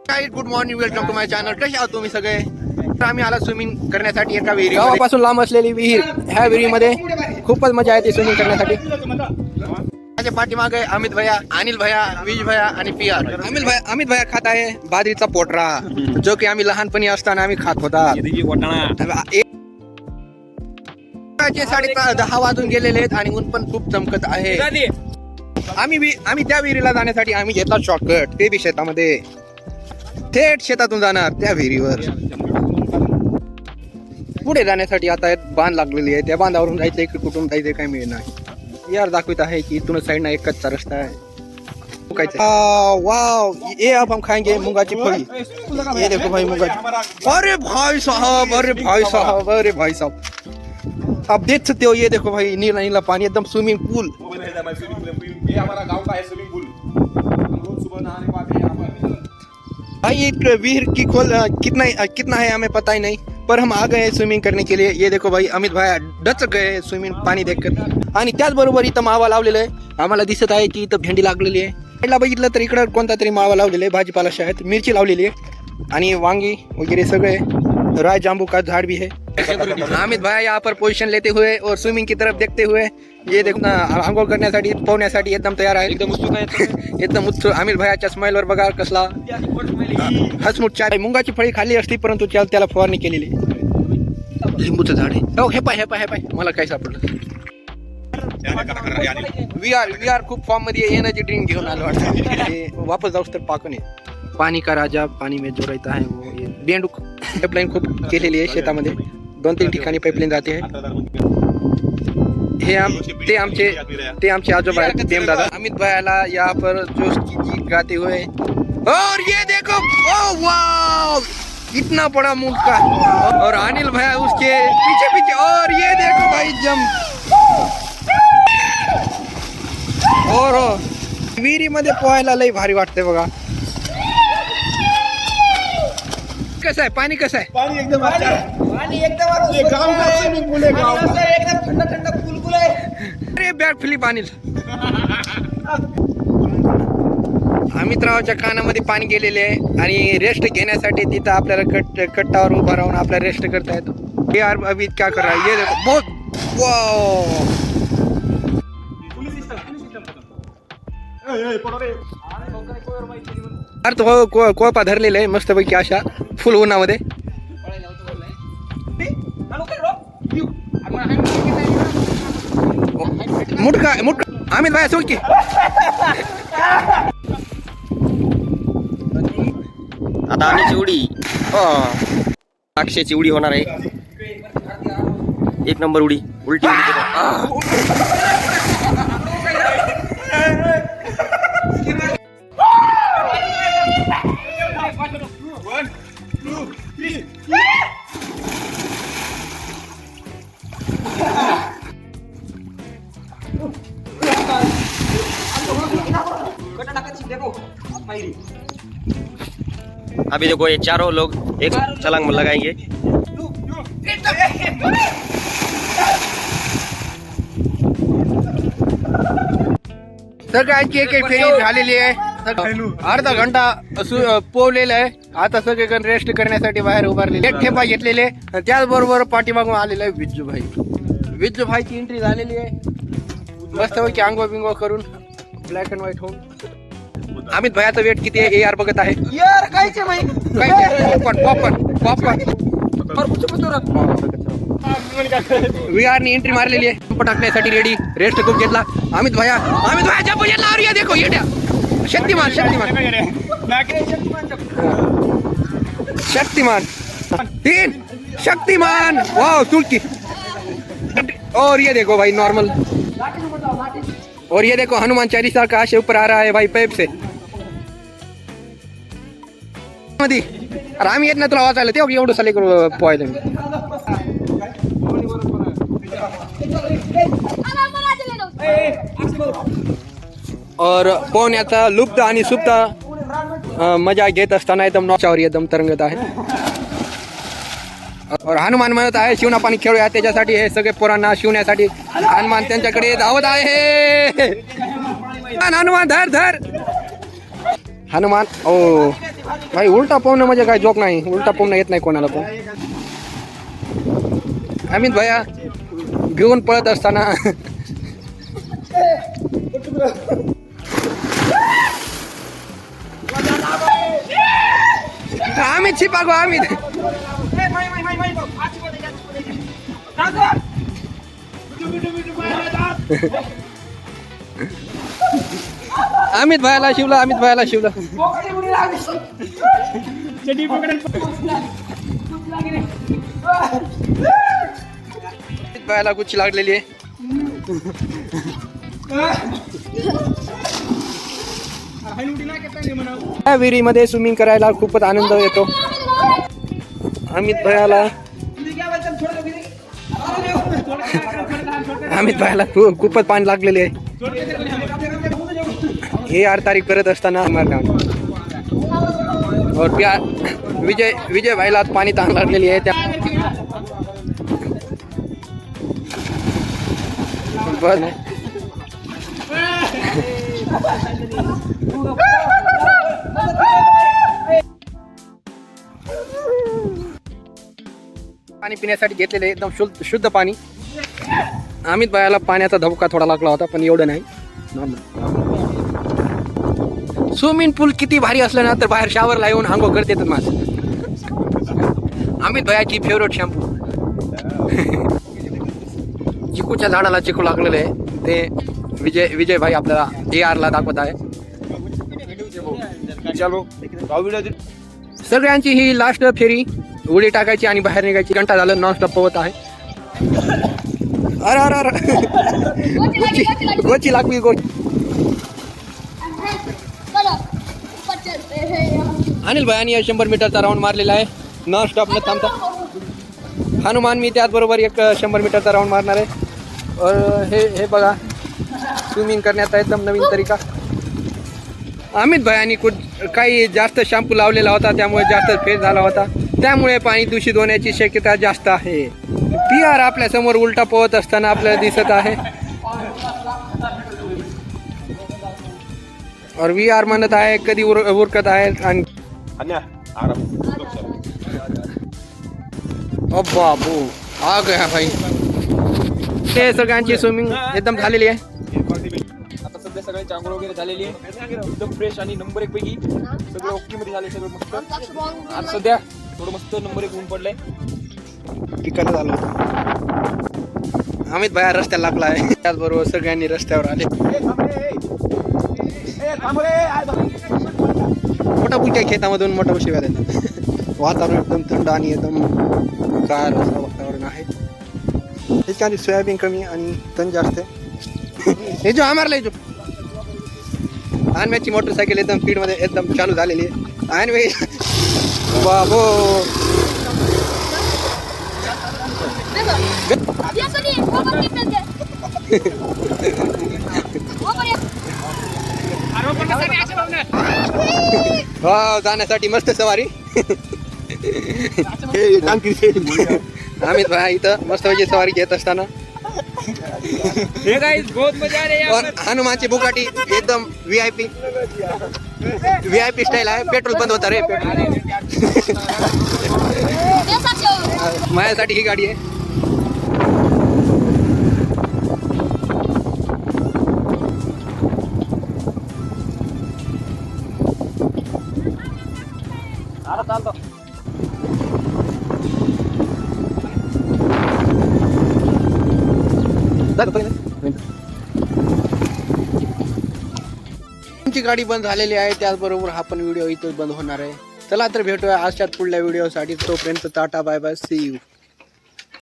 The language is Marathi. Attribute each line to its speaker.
Speaker 1: Guys good morning, welcome to my channel. कसे आहात तुम्ही सगळे? तर आम्ही आला स्विमिंग करण्यासाठी एका विहिरी, गावापासून लांब असलेली विहीर. ह्या विहिरीमध्ये खूपच मजा येते स्विमिंग करण्यासाठी. माझ्या पाठीमागे अमित भैया, अनिल भैया, विज भैया आणि पीआर. अमित भैया खात आहे बाजरीचा पोटरा, जो की आम्ही लहानपणी असताना आम्ही खात होता. 10:30 वाजून गेलेले आहेत आणि ऊन पण खूप चमकत आहे. आम्ही त्या विहिरीला जाण्यासाठी आम्ही घेतला शॉर्टकट. ते बी शेतामध्ये, थेट शेतातून जाणार त्या विहिरीवर. पुढे जाण्यासाठी आता बांध लागलेली आहे. त्या बांधावरून जायचं की कुठून जायचं काही मिळणार. यार दाखवित आहे की इथून साइड एक कच्चा रस्ता है. वाव, ये अब हम खाएंगे मूंगाची फली. ये देखो भाई मूंगाची. अरे भाई साहब, अरे भाई साहब, अरे भाई साहब, आप देख सकते हो. ये देखो भाई, नीला नीला पानी, एकदम स्विमिंग पूल.
Speaker 2: ये हमारा गांव का है स्विमिंग पूल. हम रोज सुबह नहाने को आते हैं यहाँ पर.
Speaker 1: भाई एक वीर की खोल कितना है हमें पता ही नहीं, पर हम आ गए स्विमिंग करने के लिए. ये देखो भाई, अमित भाई डच गए स्विमिंग पाणी देखकर. आणि त्याचबरोबर इथं मावा लावलेलं आहे. आम्हाला दिसत आहे की इथं भेंडी लागलेली आहे. साईडला बघितलं तर इकडं कोणता तरी मावा लावलेला आहे. भाजीपाला शायद मिरची लावलेली आहे आणि वांगी वगैरे सगळे. राय जांबू का झाड़ भी है. अमित भाई यहाँ पर पोजीशन लेते हुए और स्विमिंग की तरफ देखते हुए, ये देखो ना, आंघोळ करण्यासाठी पोहण्यासाठी एकदम तयार आहे. एकदम उत्सुक आहे, एकदम उत्सुक. अमित भाईच्या स्माइलवर बघा कसला हसमुख. मुंगाची फळी खाल्ली असती, परंतु त्याला फवारणी केलेली. लिंबूचं झाड आहे. हो, हे पाय मला काय सापडलं. वी आर खूप फॉर्म मध्ये एनर्जी ड्रिंक घेऊन आलो वाटतं. वापस जाऊस तर पाकून ये. पाणी का राजा पाणी में जो रहता है वो. ये बेंडू पाइपलाइन खूप केलेली आहे शेतामध्ये. 2-3 ठिकाणी पाइपलाइन जाते है. ते आमचे आजोबा आहेत, प्रेम दादा. अमित भैया यहाँ पर जोश की गीत गाते हुए. और ये देखो, ओ वाव, इतना बड़ा मुक्का. और अनिल भैया उसके पीछे. और ये देखो भाई जंप. और विहिरी मध्ये पोहायला लई भारी वाटते बघा. कसं आहे पाणी, कसं आहे
Speaker 2: पानी एकदम अच्छा है.
Speaker 3: पानी एकदम अच्छा.
Speaker 2: ये गांव का स्विमिंग पूल है. गांव का
Speaker 3: एकदम ठंडा फुलफुल आहे.
Speaker 1: अरे बॅग फ्लिप अनिल. अमितरावच्या कानामध्ये पाणी गेलेले आहे आणि रेस्ट घेण्यासाठी तिथं आपल्याला कट्टावर उभा राहून आपल्याला रेस्ट करता येतो. हे यार अभी क्या कर रहा है, ये देखो बहुत. वाव, अरे तो कोळपा धरलेला आहे मस्तपैकी अशा फुल उन्हामध्ये. मुटका अमित भाई सोड की.
Speaker 4: आता आम्ही चिवडी द्राक्षाची उडी होणार आहे. एक नंबर उडी, उलटी उडी. अभी देखो ये चारों लोग एक छलांग लगाएंगे.
Speaker 1: सगळ्यांची एक फेरी झालेली आहे. अर्धा घंटा पोवलेला आहे. आता सगळेजण रेस्ट करण्यासाठी बाहेर उभारलेले. एक ठेपा घेतलेले. त्याचबरोबर पाठीमागून आलेला आहे विज्जू भाईची एंट्री झालेली आहे. मस्तपैकी आंघोळ बिंगोळ करून ब्लॅक अँड व्हाईट होऊन. अमित भैयाचं वेट किती आहे यार बघत आहे.
Speaker 3: यार कायचे भाई,
Speaker 1: पॉपकॉर्न. विआरनी एंट्री मारलेली आहे. पंप टाकण्यासाठी रेडी. रेस्ट खूप घेतला अमित भैया जंप घेतला. और ये देखो येड्या शक्तिमान 3 शक्तिमान. वाह चुटकी. और ये देखो भाई नॉर्मल. और ये देखो हनुमान चालीसा का आशे ऊपर आ रहा है भाई पाइप से. अरे आम्ही येत ना तुला वाचायला तेव्हा एवढं साले पोहायला. और पोहण्याचा लुप्त आणि सुप्त मजा घेत असताना एकदम नॉचावर एकदम तरंगत आहे. और हनुमान म्हणत आहे शिवना पाणी खेळूया. त्याच्यासाठी हे सगळे पोरांना शिवण्यासाठी हनुमान त्यांच्याकडे धावत आहे. हनुमान धर हनुमान. ओ भाई उलटा पोहणं म्हणजे काय जोक नाही, उलटा पोहणं येत नाही कोणाला पण. अमित भैया घेऊन पळत असताना अमित छिपागो अमित. अमित भैयाला शिवला, अमित भैयाला शिवला. अमित भैयाला गुच्ची लागलेली आहे. या विहिरीमध्ये स्विमिंग करायला खूपच आनंद येतो. अमित भैयाला खूपच पाणी लागलेले आहे. हे 8 तारीख करत असताना और विजय भाईला पाणी ताण लागलेली आहे. त्या पाणी पिण्यासाठी घेतलेले एकदम शुद्ध पाणी. अमित भाईला पाण्याचा धबका थोडा लागला होता, पण एवढं नाही. स्विमिंग पूल किती भारी असलं ना तर बाहेर शावरला येऊन आंघोळ करत येतात माझं. अमित भैयाची फेवरेट शॅम्पू. चिकूच्या झाडाला चिकू लागलेलं आहे ते विजय भाई आपल्याला AR ला दाखवत आहे. सगळ्यांची ही लास्ट फेरी उडी टाकायची आणि बाहेर निघायची. घंटा झालं नॉनस्टॉप पोहत आहे. अरे गोची लागली गोची. अनिल भाईनी 100 मीटरचा राऊंड मारलेला आहे नॉनस्टॉप न थांबता. हनुमान मी त्याचबरोबर 100 मीटरचा राऊंड मारणार आहे. और हे बघा स्विमिंग करण्याचा एकदम नवीन तरीका. अमित भाईनी काही जास्त शॅम्पू लावलेला होता, त्यामुळे जास्त फेस झाला होता, त्यामुळे पाणी दूषित होण्याची शक्यता जास्त आहे. PR आपल्या समोर उलटा पोहत असताना आपल्याला दिसत आहे. और VR म्हणत आहे कधी उरकत आहे. आणि बाबू आ गया भाई. ते सगळ्यांची स्विमिंग एकदम झालेली आहे.
Speaker 3: आता सध्या सगळ्यांची आंघोळ वगैरे झालेली आहे. एकदम फ्रेश आणि नंबर 1 पैकी सगळं ओके मध्ये झाले. सगळं मस्त. आज सध्या थोडं मस्त नंबर 1 ऊन पडलंय.
Speaker 1: ठिकाण झालं. अमित भाई रस्त्याला लागला आहे. त्याचबरोबर सगळ्यांनी रस्त्यावर आले. मोठा पुढच्या खेतामधून मोठा शिव्या देतात. वातावरण एकदम थंड आणि एकदम गार असं वातावरण आहे. त्याच्यामध्ये सोयाबीन कमी आणि तण जास्त आहे. हे जो आमारला जो आणव्याची मोटरसायकल एकदम स्पीडमध्ये एकदम चालू झालेली आहे. आणवे बाबो हो जाण्यासाठी मस्त सवारी. अमित भाई इथं मस्त पैकी सवारी घेत असताना और हनुमानची बुगाटी एकदम VIP स्टाईल आहे. पेट्रोल बंद होता रे. पेट्रोल माझ्यासाठी ही गाडी आहे. तुमची गाडी बंद झालेली आहे. त्याचबरोबर हा पण व्हिडिओ इथेच बंद होणार आहे. चला तर भेटूया आजच्या पुढल्या व्हिडिओसाठी. तोपर्यंत tata bye bye see you.